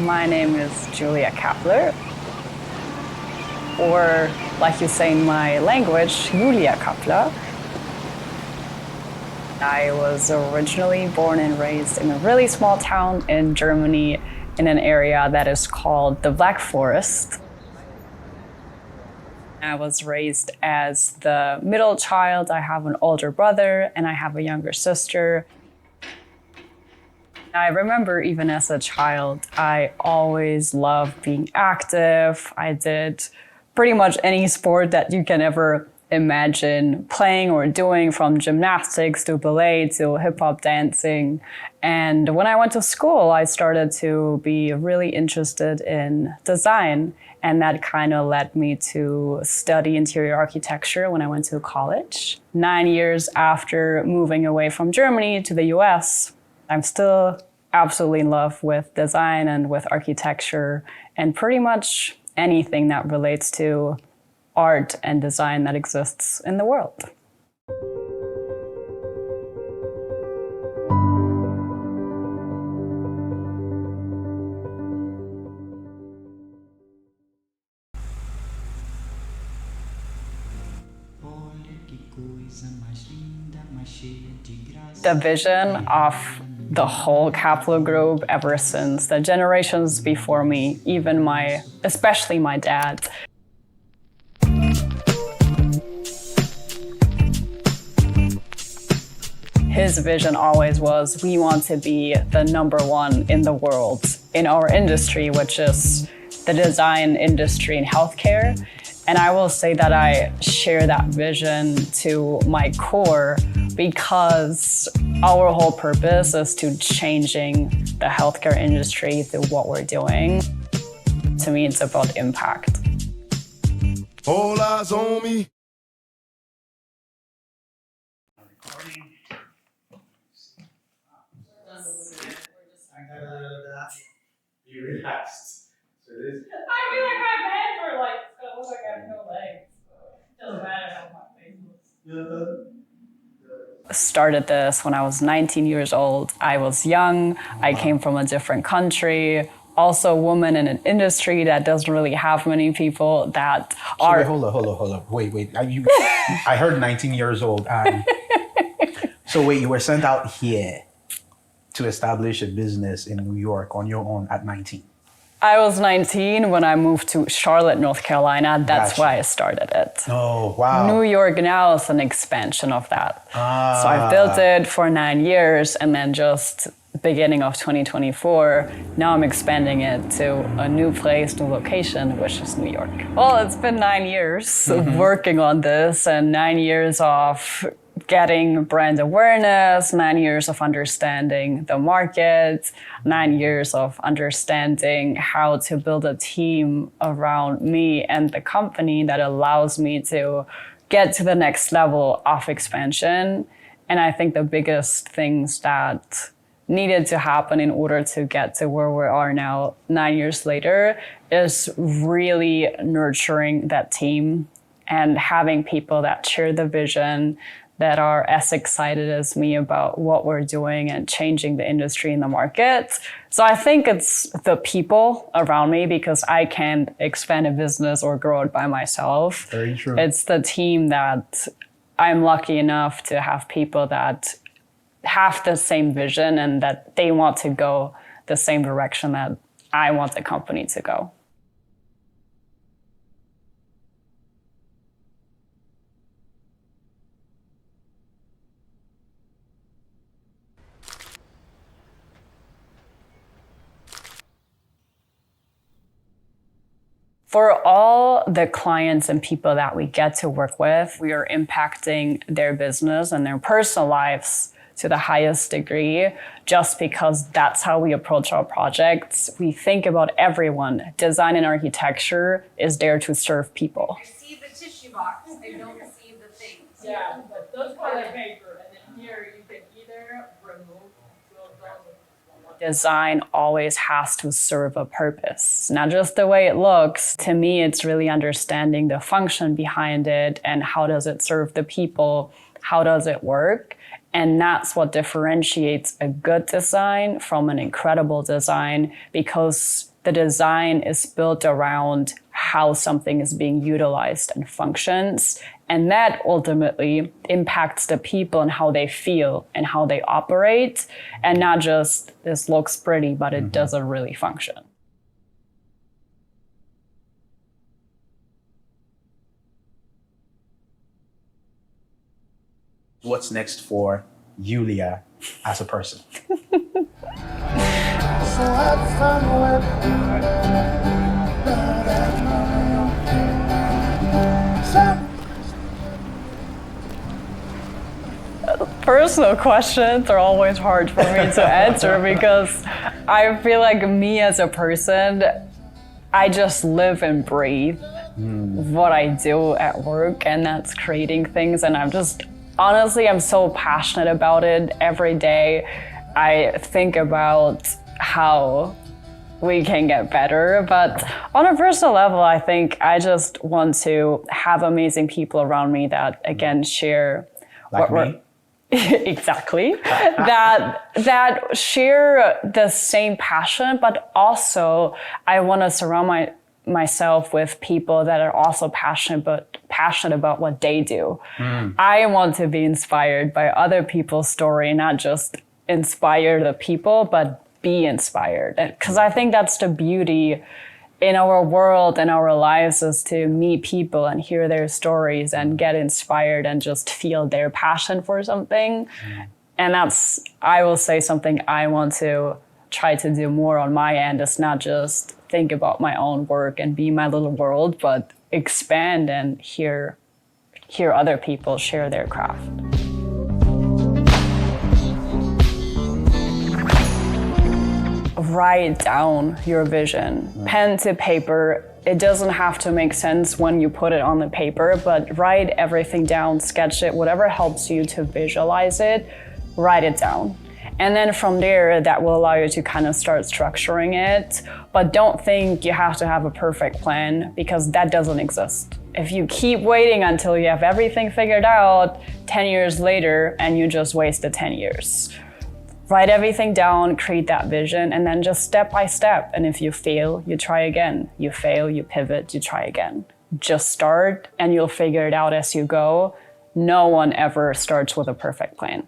My name is Julia Kappler, or like you say in my language, Julia Kappler. I was originally born and raised in a really small town in Germany in an area that is called the Black Forest. I was raised as the middle child. I have an older brother and I have a younger sister. I remember even as a child, I always loved being active. I did pretty much any sport that you can ever imagine playing or doing, from gymnastics to ballet to hip-hop dancing. And when I went to school, I started to be really interested in design. And that kind of led me to study interior architecture when I went to college. 9 years after moving away from Germany to the US, I'm still absolutely in love with design and with architecture and pretty much anything that relates to art and design that exists in the world. The vision of the whole Kappler group ever since the generations before me, even especially my dad. His vision always was, we want to be the #1 in the world in our industry, which is the design industry in healthcare. And I will say that I share that vision to my core because our whole purpose is to changing the healthcare industry through what we're doing. To me, it's about impact. All eyes on me. Be relaxed. So it is. I feel like my hands are like, it's gonna look like I have no legs. Doesn't matter how my face looks. Started this when I was 19 years old. I was young. I came from a different country. Also a woman in an industry that doesn't really have many people that are... Wait, hold up. Wait. I heard 19 years old. So wait, you were sent out here to establish a business in New York on your own at 19? I was 19 when I moved to Charlotte, North Carolina. That's Gotcha. why I started it. Oh, wow. New York now is an expansion of that. So I built it for 9 years, and then just beginning of 2024, now I'm expanding it to a new place, new location, which is New York. Well, it's been 9 years working on this, and 9 years of getting brand awareness, 9 years of understanding the market, 9 years of understanding how to build a team around me and the company that allows me to get to the next level of expansion. And I think the biggest things that needed to happen in order to get to where we are now 9 years later is really nurturing that team and having people that share the vision, that are as excited as me about what we're doing and changing the industry and the market. So I think it's the people around me, because I can't expand a business or grow it by myself. Very true. It's the team that I'm lucky enough to have people that have the same vision and that they want to go the same direction that I want the company to go. For all the clients and people that we get to work with, we are impacting their business and their personal lives to the highest degree, just because that's how we approach our projects. We think about everyone. Design and architecture is there to serve people. I see the tissue box, I don't see the things. Yeah, but those toilet paper, and then here you can either remove design always has to serve a purpose, not just the way it looks. To me, it's really understanding the function behind it and how does it serve the people, how does it work? And that's what differentiates a good design from an incredible design, because the design is built around how something is being utilized and functions. And that ultimately impacts the people and how they feel and how they operate, and not just this looks pretty, but it doesn't really function. What's next for Yulia as a person? So have fun Personal questions are always hard for me to answer because I feel like me as a person, I just live and breathe what I do at work, and that's creating things. And honestly, I'm so passionate about it. Every day I think about how we can get better. But on a personal level, I think I just want to have amazing people around me that, again, share Like me? Exactly. that share the same passion, but also I want to surround myself with people that are also passionate about what they do. I want to be inspired by other people's story, not just inspire the people, but be inspired. Because I think that's the beauty in our world and our lives, is to meet people and hear their stories and get inspired and just feel their passion for something. And that's, I will say, something I want to try to do more on my end. Is not just think about my own work and be my little world, but expand and hear other people share their craft. Write down your vision, pen to paper. It doesn't have to make sense when you put it on the paper, but write everything down, sketch it, whatever helps you to visualize it, write it down. And then from there, that will allow you to kind of start structuring it. But don't think you have to have a perfect plan, because that doesn't exist. If you keep waiting until you have everything figured out 10 years later, and you just wasted 10 years. Write everything down, create that vision, and then just step by step. And if you fail, you try again. You fail, you pivot, you try again. Just start, and you'll figure it out as you go. No one ever starts with a perfect plan.